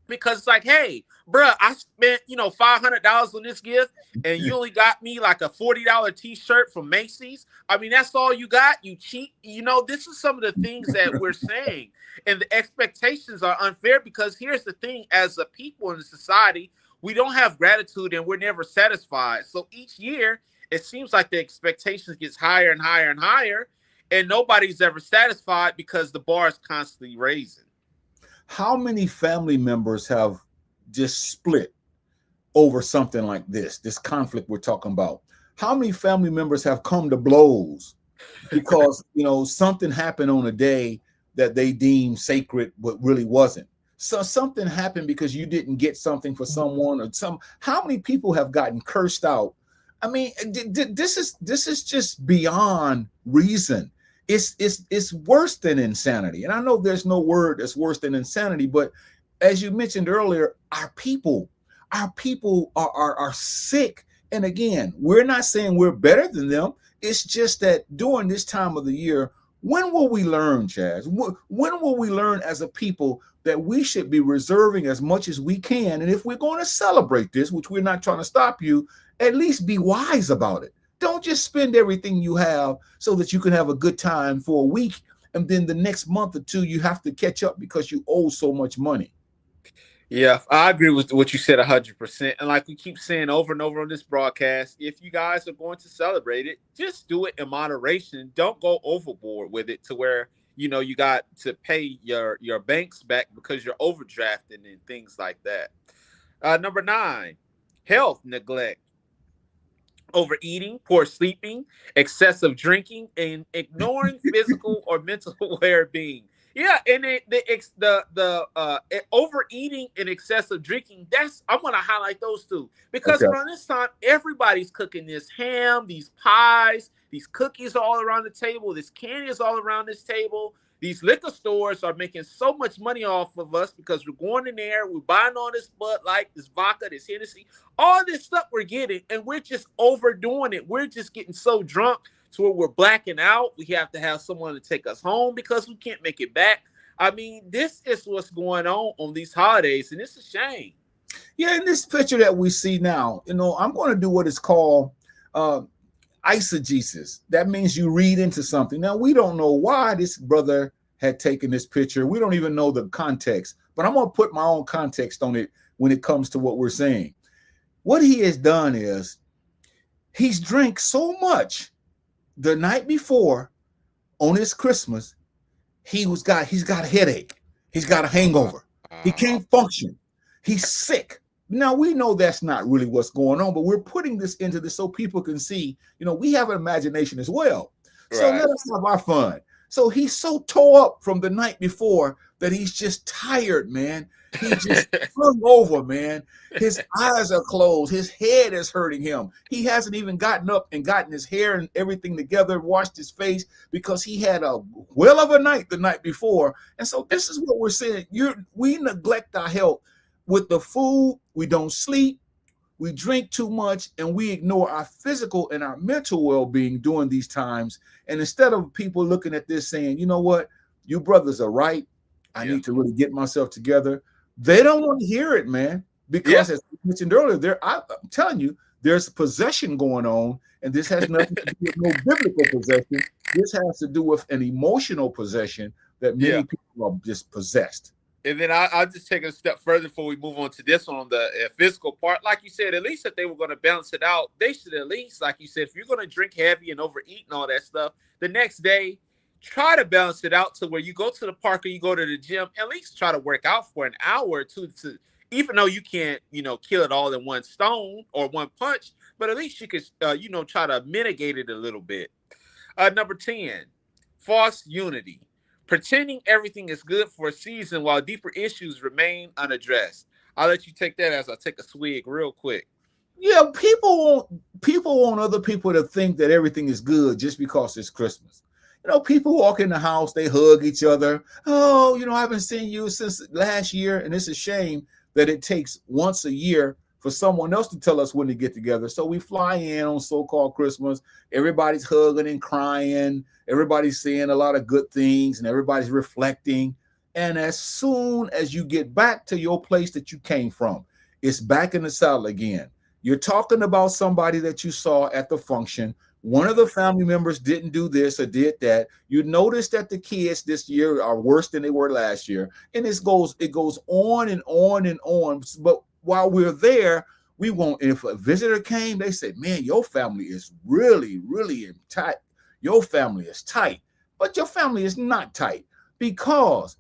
because it's like, hey, bruh, I spent $500 on this gift, and you only got me like a $40 T-shirt from Macy's. I mean, that's all you got. You cheat. This is some of the things that we're saying, and the expectations are unfair because here's the thing: as a people in society, we don't have gratitude, and we're never satisfied. So each year, it seems like the expectations gets higher and higher and higher, and nobody's ever satisfied because the bar is constantly raising. How many family members have just split over something like this conflict we're talking about? How many family members have come to blows because something happened on a day that they deemed sacred but really wasn't? So something happened because you didn't get something for someone, or how many people have gotten cursed out? I mean, this is just beyond reason. It's worse than insanity. And I know there's no word that's worse than insanity, but as you mentioned earlier, our people are sick. And again, we're not saying we're better than them. It's just that during this time of the year, when will we learn, Chazz? When will we learn as a people that we should be reserving as much as we can? And if we're going to celebrate this, which we're not trying to stop you, at least be wise about it. Don't just spend everything you have so that you can have a good time for a week, and then the next month or two you have to catch up because you owe so much money. Yeah, I agree with what you said 100%. And like we keep saying over and over on this broadcast, if you guys are going to celebrate it, just do it in moderation. Don't go overboard with it to where you got to pay your banks back because you're overdrafting and things like that. Number 9, health neglect. Overeating, poor sleeping, excessive drinking, and ignoring physical or mental well-being. Yeah, and overeating and excessive drinking. I'm gonna highlight those two because Okay. around this time, everybody's cooking this ham, these pies, these cookies all around the table, this candy is all around this table. These liquor stores are making so much money off of us because we're going in there, we're buying all this Bud Light, this vodka, this Hennessy, all this stuff we're getting, and we're just overdoing it. We're just getting so drunk to where we're blacking out. We have to have someone to take us home because we can't make it back. I mean, this is what's going on these holidays, and it's a shame. Yeah, in this picture that we see now, I'm going to do what is called eisegesis. That means you read into something. Now, we don't know why this brother had taken this picture. We don't even know the context, but I'm going to put my own context on it when it comes to what we're saying. What he has done is he's drank so much the night before on his Christmas, he's got a headache. He's got a hangover. He can't function. He's sick. Now, we know that's not really what's going on, but we're putting this into this so people can see, we have an imagination as well. Right. So let us have our fun. So he's so tore up from the night before that he's just tired, man. He just hung over, man. His eyes are closed. His head is hurting him. He hasn't even gotten up and gotten his hair and everything together, washed his face, because he had a well of a night the night before. And so this is what we're saying. We neglect our health. With the food, we don't sleep, we drink too much, and we ignore our physical and our mental well-being during these times. And instead of people looking at this saying, you know what, you brothers are right, I need to really get myself together, they don't want to hear it, man. Because as we mentioned earlier, I'm telling you, there's possession going on, and this has nothing to do with no biblical possession. This has to do with an emotional possession that many people are just possessed. And then I'll just take a step further before we move on to this one on the physical part. Like you said, at least if they were going to balance it out, they should at least, like you said, if you're going to drink heavy and overeat and all that stuff, the next day, try to balance it out to where you go to the park or you go to the gym, at least try to work out for an hour or two, even though you can't, kill it all in one stone or one punch, but at least you could, try to mitigate it a little bit. Number 10, false unity. Pretending everything is good for a season while deeper issues remain unaddressed. I'll let you take that as I take a swig real quick. Yeah, people want other people to think that everything is good just because it's Christmas. People walk in the house, they hug each other. Oh, I haven't seen you since last year, and it's a shame that it takes once a year for someone else to tell us when to get together. So we fly in on so-called Christmas. Everybody's hugging and crying. Everybody's saying a lot of good things, and everybody's reflecting. And as soon as you get back to your place that you came from, it's back in the saddle again. You're talking about somebody that you saw at the function. One of the family members didn't do this or did that. You notice that the kids this year are worse than they were last year. And it goes on and on and on. But while we're there, we won't. If a visitor came, they said, man, your family is really, really tight. Your family is tight. But your family is not tight because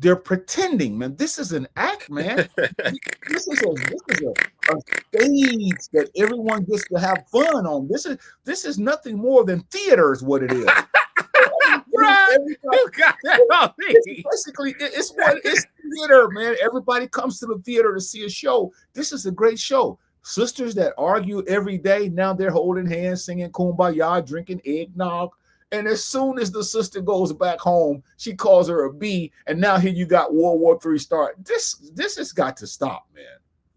they're pretending, man. This is an act, man. This is a stage that everyone gets to have fun on. This is nothing more than theater, is what it is. Right. You got that on me. Basically, it's theater, man. Everybody comes to the theater to see a show. This is a great show. Sisters that argue every day, now they're holding hands, singing Kumbaya, drinking eggnog. And as soon as the sister goes back home, she calls her a B, and now here you got World War III start. This has got to stop, man.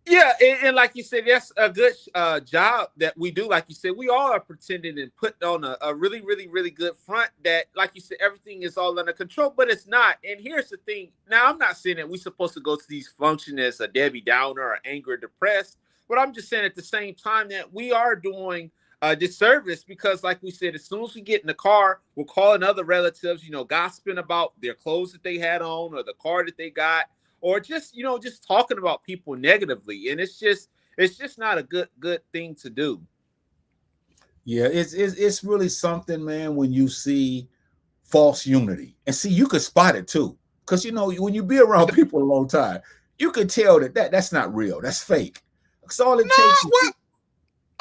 Yeah, and like you said, that's a good job that we do. Like you said, we all are pretending and putting on a really, really, really good front that, like you said, everything is all under control, but it's not. And here's the thing. Now, I'm not saying that we're supposed to go to these functions as a Debbie Downer or angry or depressed, but I'm just saying at the same time that we are doing disservice because, like we said, as soon as we get in the car, we're calling other relatives, gossiping about their clothes that they had on or the car that they got, or just talking about people negatively, and it's just not a good thing to do. Yeah, it's really something, man, when you see false unity, and see, you could spot it too, because when you be around people a long time, you could tell that's not real, that's fake. That's all it takes.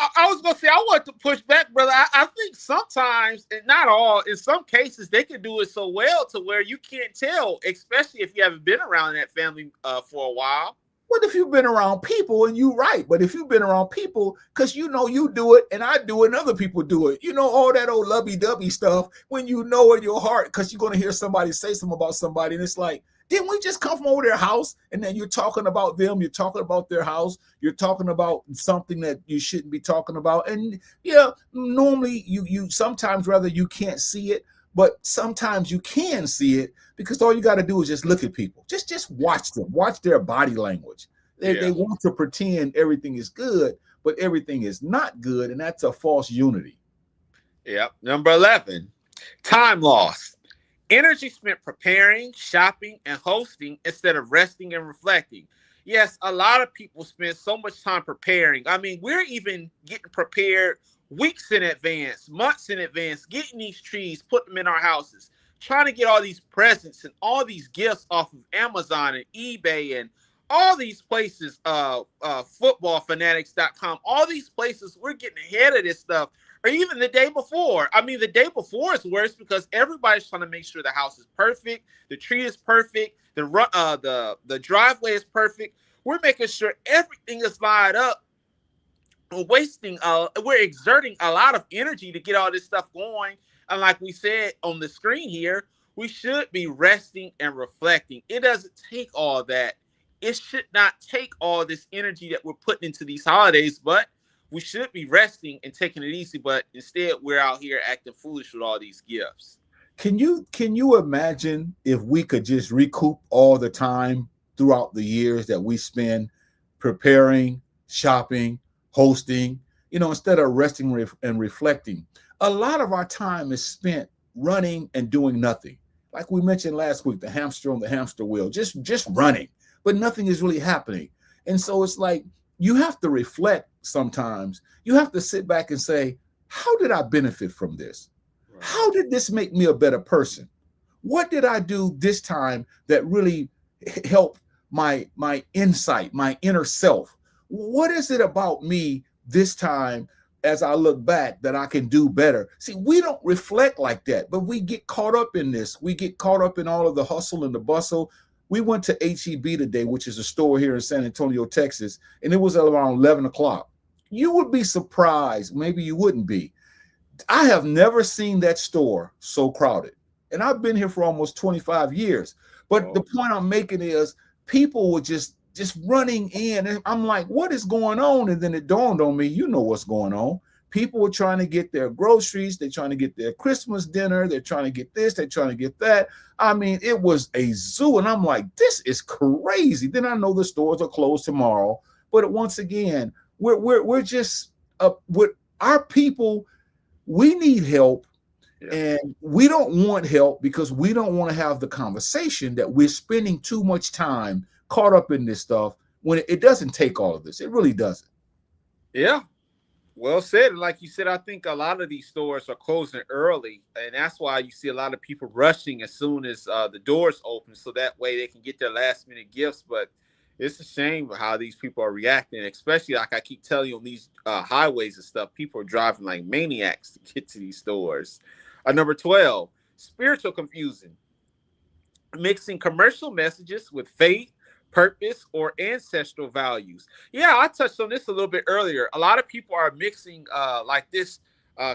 I was gonna say, I want to push back, brother. I think sometimes, and not all, in some cases, they can do it so well to where you can't tell, especially if you haven't been around that family for a while. What if you've been around people and you right? But if you've been around people, because you do it and I do it and other people do it, all that old lovey-dovey stuff, when you know in your heart, because you're going to hear somebody say something about somebody, and it's like, didn't we just come from over their house? And then you're talking about them, you're talking about their house, you're talking about something that you shouldn't be talking about. And yeah, normally you sometimes rather you can't see it, but sometimes you can see it, because all you got to do is just look at people. Just watch them, watch their body language. They want to pretend everything is good, but everything is not good, and that's a false unity. Yep. Number 11, time loss. Energy spent preparing, shopping, and hosting instead of resting and reflecting. Yes, a lot of people spend so much time preparing. I mean, we're even getting prepared weeks in advance, months in advance, getting these trees, putting them in our houses, trying to get all these presents and all these gifts off of Amazon and eBay and all these places, footballfanatics.com, all these places, we're getting ahead of this stuff. Or even the day before. I mean, the day before is worse because everybody's trying to make sure the house is perfect, the tree is perfect, the driveway is perfect. We're making sure everything is lined up. We're exerting a lot of energy to get all this stuff going. And like we said on the screen here, we should be resting and reflecting. It doesn't take all that. It should not take all this energy that we're putting into these holidays, but we should be resting and taking it easy, but instead we're out here acting foolish with all these gifts. Can you imagine if we could just recoup all the time throughout the years that we spend preparing, shopping, hosting, instead of resting and reflecting? A lot of our time is spent running and doing nothing. Like we mentioned last week, the hamster on the hamster wheel, just running, but nothing is really happening. And so it's like, you have to reflect sometimes. You have to sit back and say, how did I benefit from this? Right. How did this make me a better person? What did I do this time that really helped my insight, my inner self? What is it about me this time as I look back that I can do better? See, we don't reflect like that, but we get caught up in this. We get caught up in all of the hustle and the bustle. We went to HEB today, which is a store here in San Antonio, Texas, and it was around 11 o'clock. you would be surprised. Maybe you wouldn't be. I have never seen that store so crowded. And I've been here for almost 25 years. But the Oh, point I'm making is people were just running in. And I'm like, what is going on? And then it dawned on me, you know what's going on. People were trying to get their groceries. They're trying to get their Christmas dinner. They're trying to get this. They're trying to get that. I mean, it was a zoo. And I'm like, this is crazy. Then I know the stores are closed tomorrow. But once again, we're just with our people. We need help, yeah. and we don't want help because we don't want to have the conversation that we're spending too much time caught up in this stuff when it doesn't take all of this. It really doesn't. Yeah. Well said. Like you said, I think a lot of these stores are closing early, and that's why you see a lot of people rushing as soon as the doors open, so that way they can get their last minute gifts. But it's a shame how these people are reacting, especially like I keep telling you on these highways and stuff. People are driving like maniacs to get to these stores. Number 12, spiritual confusion, mixing commercial messages with faith, purpose, or ancestral values. Yeah, I touched on this a little bit earlier. A lot of people are mixing like this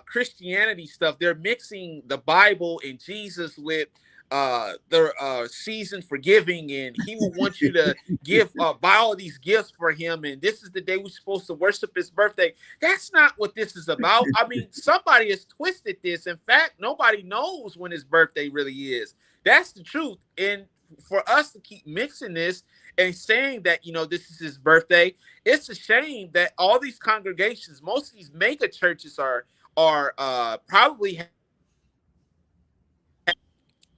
Christianity stuff. They're mixing the Bible and Jesus with the season for giving, and he will want you to give buy all these gifts for him, and this is the day we're supposed to worship his birthday. That's not what this is about. I mean, somebody has twisted this. In fact, nobody knows when his birthday really is. That's the truth. And for us to keep mixing this and saying that, you know, this is his birthday, it's a shame that all these congregations, most of these mega churches are probably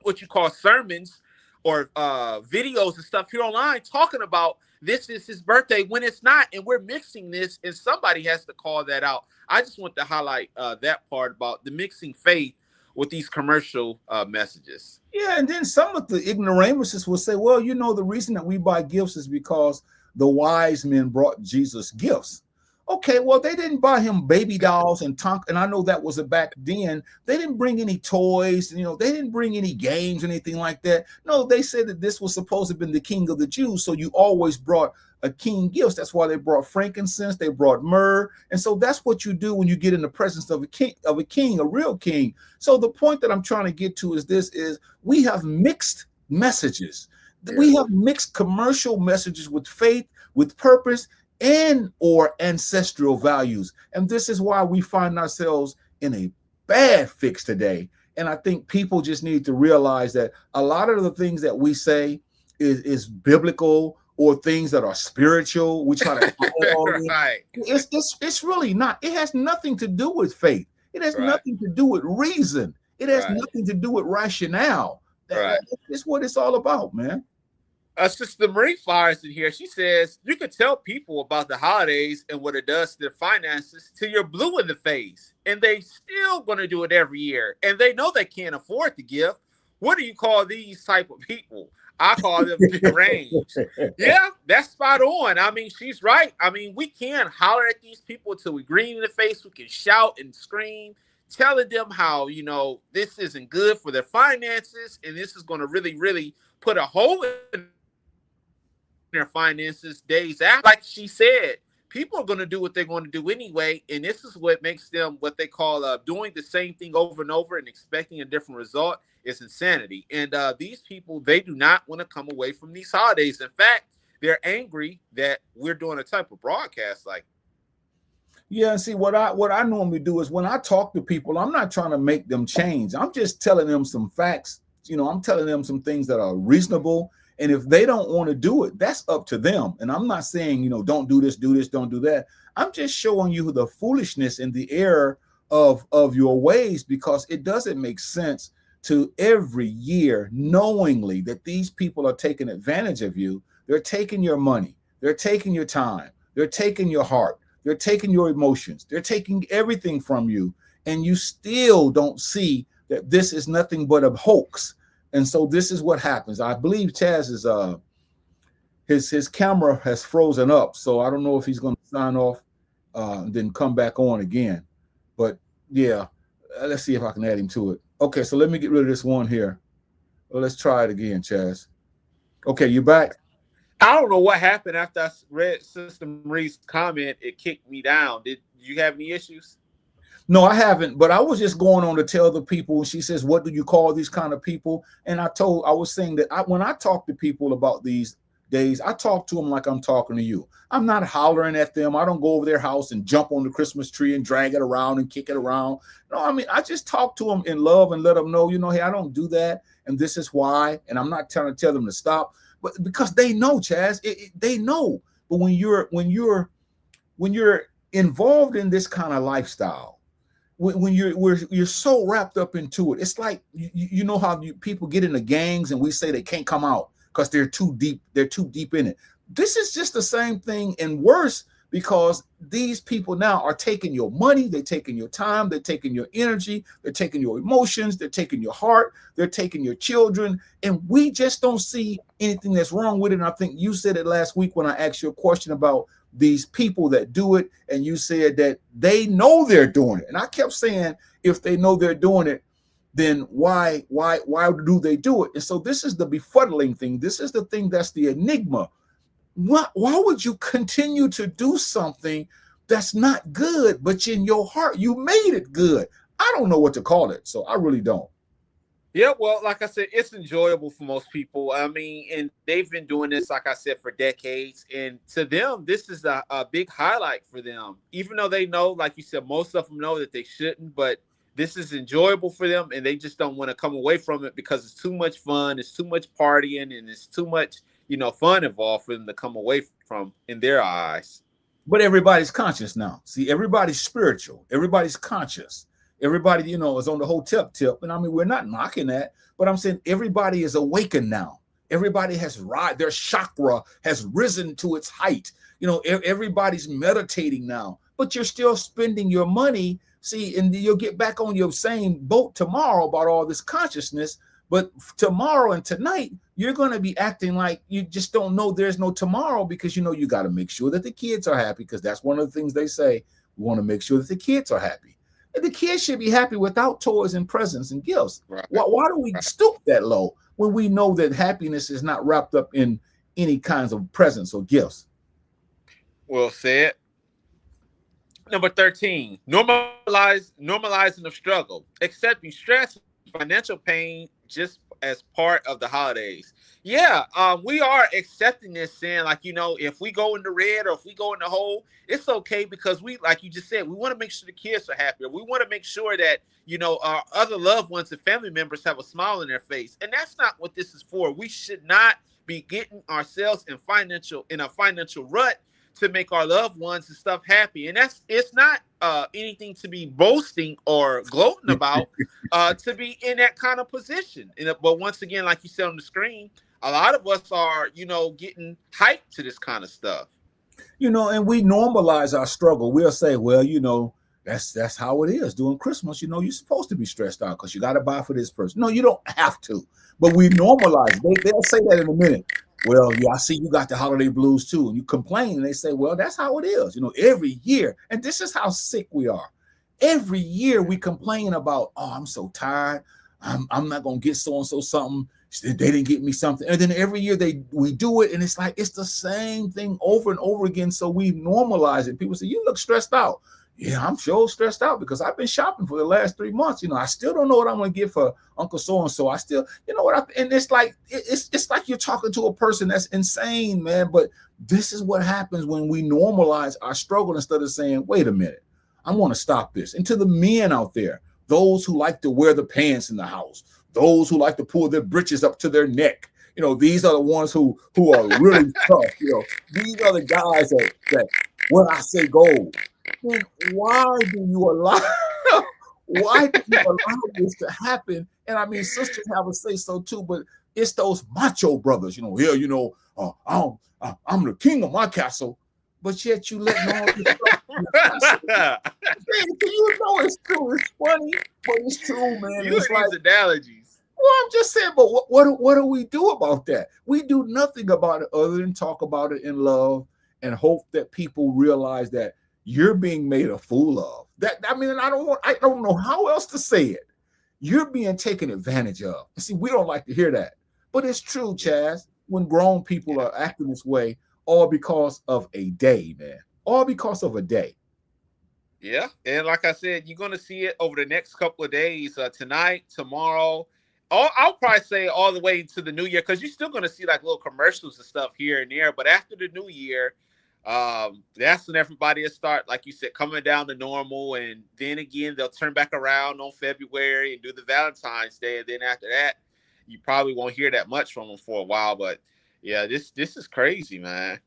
what you call sermons or videos and stuff here online talking about this is his birthday when it's not, and we're mixing this, and somebody has to call that out. I just want to highlight that part about the mixing faith with these commercial messages. Yeah, and then some of the ignoramuses will say, well, you know, the reason that we buy gifts is because the wise men brought Jesus gifts. Okay, well, they didn't buy him baby dolls and and I know that was a back then. They didn't bring any toys, you know, they didn't bring any games or anything like that. No, they said that this was supposed to have been the king of the Jews. So you always brought a king gifts. That's why they brought frankincense, they brought myrrh. And so that's what you do when you get in the presence of a king, a real king. So the point that I'm trying to get to is this: is we have mixed messages. Yeah. We have mixed commercial messages with faith, with purpose, and or ancestral values. And this is why we find ourselves in a bad fix today. And I think people just need to realize that a lot of the things that we say is biblical or things that are spiritual. We try to right. It's really not. It has nothing to do with faith. It has nothing to do with reason. It has nothing to do with rationale. That's what it's all about, man. Sister Marie fires in here. She says, you can tell people about the holidays and what it does to their finances till you're blue in the face. And they still going to do it every year. And they know they can't afford to give. What do you call these type of people? I call them deranged. Yeah, that's spot on. I mean, she's right. I mean, we can holler at these people until we green in the face. We can shout and scream, telling them how, you know, this isn't good for their finances. And this is going to really, really put a hole in their finances days after. Like she said, people are going to do what they're going to do anyway, and this is what makes them what they call doing the same thing over and over and expecting a different result is insanity. And these people, they do not want to come away from these holidays. In fact, they're angry that we're doing a type of broadcast like. Yeah, and see what I normally do is when I talk to people, I'm not trying to make them change. I'm just telling them some facts. You know, I'm telling them some things that are reasonable. And if they don't want to do it, that's up to them. And I'm not saying, you know, don't do this, don't do that. I'm just showing you the foolishness and the error of your ways, because it doesn't make sense to every year knowingly that these people are taking advantage of you. They're taking your money. They're taking your time. They're taking your heart. They're taking your emotions. They're taking everything from you. And you still don't see that this is nothing but a hoax. And so this is what happens. I believe Chazz is his camera has frozen up, so I don't know if he's going to sign off and then come back on again. But yeah, let's see if I can add him to it. Okay, so let me get rid of this one here. Well, let's try it again, Chazz. Okay, you back? I don't know what happened after I read Sister Marie's comment. It kicked me down. Did you have any issues? No, I haven't, but I was just going on to tell the people. She says, what do you call these kind of people? And I was saying that when I talk to people about these days, I talk to them like I'm talking to you. I'm not hollering at them. I don't go over their house and jump on the Christmas tree and drag it around and kick it around. No, I mean, I just talk to them in love and let them know, hey, I don't do that. And this is why. And I'm not trying to tell them to stop, but because they know, Chazz, they know. But when you're involved in this kind of lifestyle, when you're so wrapped up into it, it's like you know how people get into gangs and we say they can't come out because they're too deep in it. This is just the same thing and worse, because these people now are taking your money, they're taking your time, they're taking your energy, they're taking your emotions, they're taking your heart, they're taking your children, and we just don't see anything that's wrong with it. And I think you said it last week when I asked you a question about these people that do it, and you said that they know they're doing it. And I kept saying, if they know they're doing it, then why do they do it? And so this is the befuddling thing. This is the thing that's the enigma. Why would you continue to do something that's not good, but in your heart you made it good? I don't know what to call it, so I really don't. Yeah, well, like I said, it's enjoyable for most people. I mean, and they've been doing this, like I said, for decades. And to them, this is a big highlight for them. Even though they know, like you said, most of them know that they shouldn't, but this is enjoyable for them, and they just don't want to come away from it because it's too much fun, it's too much partying, and it's too much, fun involved for them to come away from in their eyes. But everybody's conscious now. See, everybody's spiritual. Everybody's conscious. Everybody, is on the whole tip. And I mean, we're not knocking that, but I'm saying everybody is awakened now. Everybody has their chakra has risen to its height. Everybody's meditating now, but you're still spending your money. See, and you'll get back on your same boat tomorrow about all this consciousness. But tomorrow and tonight, you're going to be acting like you just don't know there's no tomorrow, because, you got to make sure that the kids are happy, because that's one of the things they say. We want to make sure that the kids are happy. And the kids should be happy without toys and presents and gifts. Right. Why do we stoop that low when we know that happiness is not wrapped up in any kinds of presents or gifts? Well said. Number 13, normalizing the struggle, accepting stress, financial pain just as part of the holidays. Yeah, we are accepting this, saying like, if we go in the red or if we go in the hole, it's okay, because we, like you just said, we want to make sure the kids are happy. We want to make sure that, our other loved ones and family members have a smile on their face. And that's not what this is for. We should not be getting ourselves in a financial rut to make our loved ones and stuff happy. And it's not anything to be boasting or gloating about, to be in that kind of position. But once again, like you said on the screen, a lot of us are, getting hyped to this kind of stuff. And we normalize our struggle. We'll say, well, that's how it is during Christmas. You're supposed to be stressed out because you got to buy for this person. No, you don't have to. But we normalize. They'll say that in a minute. Well, yeah, I see you got the holiday blues too. And you complain, and they say, well, that's how it is. Every year. And this is how sick we are. Every year we complain about, oh, I'm so tired. I'm not going to get so-and-so something. They didn't get me something. And then every year we do it, and it's like it's the same thing over and over again. So we normalize it. People say, you look stressed out. Yeah, I'm sure stressed out because I've been shopping for the last 3 months. I still don't know what I'm going to get for Uncle so-and-so. I still, and it's like, it's like you're talking to a person that's insane, man. But this is what happens when we normalize our struggle instead of saying, wait a minute, I want to stop this. And to the men out there, those who like to wear the pants in the house, those who like to pull their britches up to their neck, these are the ones who are really tough. These are the guys that when I say go, then why do you allow this to happen? And I mean, sisters have a say so too, but it's those macho brothers, I'm the king of my castle, but yet you let all this stuff. It's true. It's funny, but it's true, man. It's like analogies. Well, I'm just saying, but what do we do about that? We do nothing about it other than talk about it in love and hope that people realize that you're being made a fool of. I don't know how else to say it. You're being taken advantage of. See, we don't like to hear that, but it's true, Chazz. when grown people are acting this way, all because of a day, man. All because of a day. Yeah, and like I said, you're gonna see it over the next couple of days. Tonight, tomorrow. I'll probably say all the way to the new year, because you're still gonna see like little commercials and stuff here and there. But after the new year, that's when everybody will start, like you said, coming down to normal. And then again, they'll turn back around on February and do the Valentine's Day. And then after that, you probably won't hear that much from them for a while. But yeah, this is crazy, man.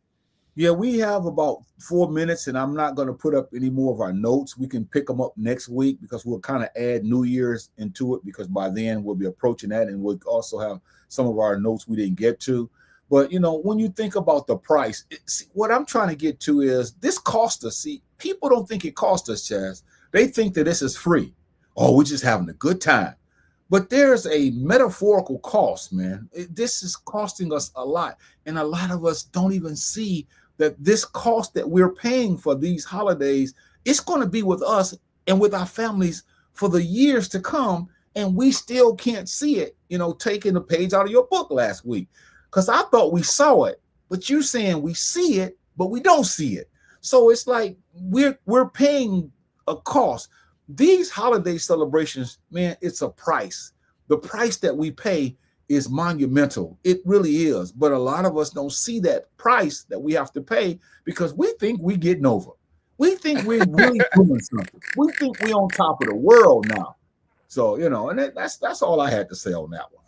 Yeah, we have about 4 minutes, and I'm not going to put up any more of our notes. We can pick them up next week because we'll kind of add New Year's into it, because by then we'll be approaching that, and we'll also have some of our notes we didn't get to. But, when you think about the price, what I'm trying to get to is this cost us. See, people don't think it cost us, Chazz. They think that this is free. Oh, we're just having a good time. But there's a metaphorical cost, man. This is costing us a lot. And a lot of us don't even see that this cost that we're paying for these holidays, it's going to be with us and with our families for the years to come. And we still can't see it, taking a page out of your book last week. Because I thought we saw it, but you're saying we see it, but we don't see it. So it's like we're paying a cost. These holiday celebrations, man, it's a price. The price that we pay is monumental. It really is. But a lot of us don't see that price that we have to pay because we think we're getting over. We think we're really doing something. We think we're on top of the world now. So, and that's all I had to say on that one.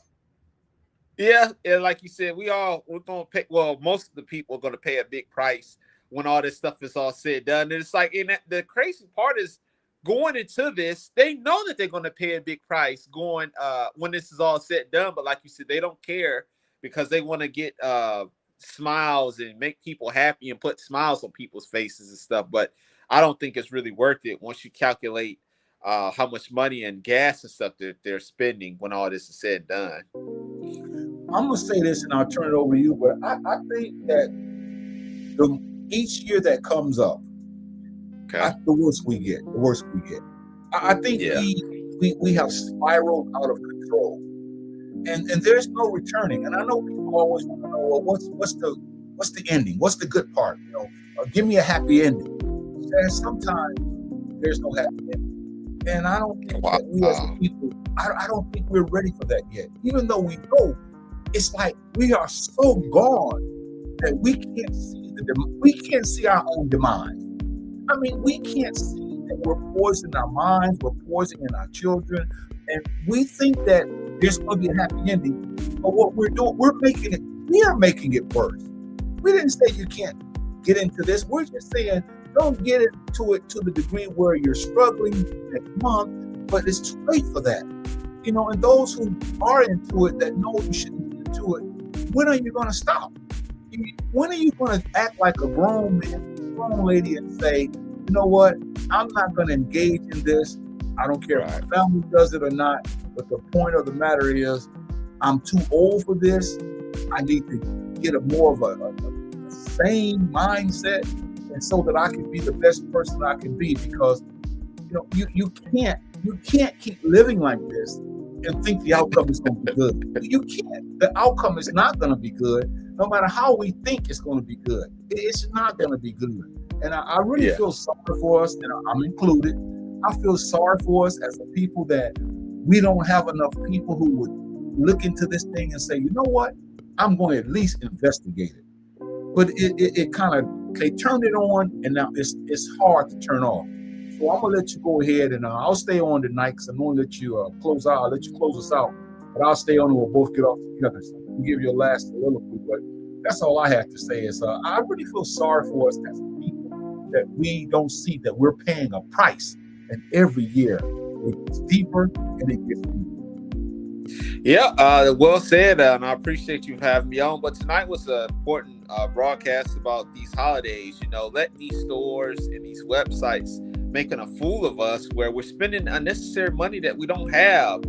Yeah, and like you said, we're gonna pay. Well, most of the people are gonna pay a big price when all this stuff is all said and done. And it's like, the crazy part is, going into this, they know that they're going to pay a big price going when this is all said and done. But like you said, they don't care because they want to get smiles and make people happy and put smiles on people's faces and stuff. But I don't think it's really worth it once you calculate how much money and gas and stuff that they're spending when all this is said and done. I'm going to say this and I'll turn it over to you, but I think that each year that comes up, the worse we get. I think we have spiraled out of control, and there's no returning. And I know people always want to know, well, what's the ending? What's the good part? Give me a happy ending. And sometimes there's no happy ending, and I don't think that we as a people, I don't think we're ready for that yet. Even though we know, it's like we are so gone that we can't see our own demise. I mean, we can't see that we're poisoning our minds, we're poisoning our children, and we think that there's going to be a happy ending. But what we're doing, we are making it worse. We didn't say you can't get into this. We're just saying don't get into it to the degree where you're struggling next month, but it's too late for that. And those who are into it that know you shouldn't get into it, when are you going to stop? When are you going to act like a grown man, grown lady, and say, you know what, I'm not going to engage in this. I don't care if my family does it or not, but the point of the matter is I'm too old for this. I need to get a more of a sane mindset, and so that I can be the best person I can be, because you can't keep living like this and think the outcome is going to be good. You can't. The outcome is not going to be good, no matter how we think it's going to be good. It's not going to be good. And I really feel sorry for us, and I'm included. I feel sorry for us as a people that we don't have enough people who would look into this thing and say, you know what, I'm going to at least investigate it. But it kind of, they turned it on, and now it's hard to turn off. So I'm going to let you go ahead, and I'll stay on tonight because I'm going to let you close out. I'll let you close us out, but I'll stay on and we'll both get off together. So I'll give you a last soliloquy, but that's all I have to say is I really feel sorry for us as a people that we don't see that we're paying a price, and every year it gets deeper and it gets deeper. Yeah, well said, and I appreciate you having me on. But tonight was an important broadcast about these holidays. Letting these stores and these websites making a fool of us, where we're spending unnecessary money that we don't have.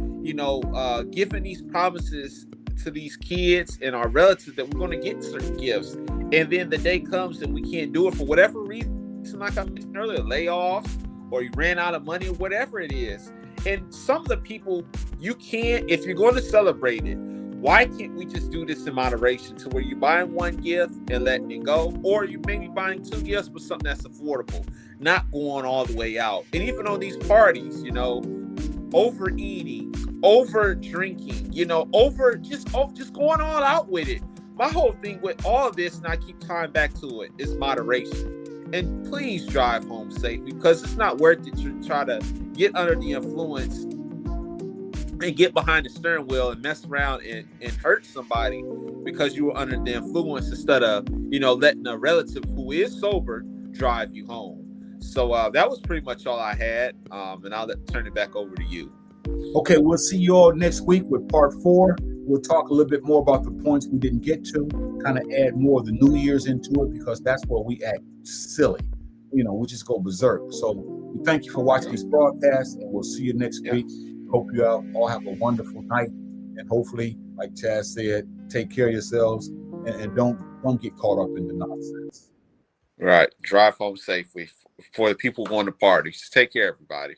Giving these promises to these kids and our relatives that we're going to get certain gifts, and then the day comes and we can't do it for whatever reason, like I mentioned earlier, layoffs, or you ran out of money, or whatever it is. And some of the people, you can't, if you're going to celebrate it, Why can't we just do this in moderation to where you're buying one gift and letting it go, or you maybe buying two gifts but something that's affordable, not going all the way out. And even on these parties, you know, overeating, over drinking, you know, just going all out with it. My whole thing with all of this, and I keep tying back to it, is moderation. And please drive home safe, because it's not worth it to try to get under the influence and get behind the steering wheel and mess around and hurt somebody because you were under the influence, instead of, you know, letting a relative who is sober drive you home. So that was pretty much all I had. And I'll turn it back over to you. Okay, we'll see you all next week with part 4. We'll talk a little bit more about the points we didn't get to, kind of add more of the New Year's into it, because that's where we act silly. You know, we just go berserk. So we thank you for watching this broadcast, and we'll see you next week. Hope you all have a wonderful night, and hopefully, like Chazz said, take care of yourselves and don't get caught up in the nonsense. Right. Drive home safely for the people going to parties. Take care, everybody.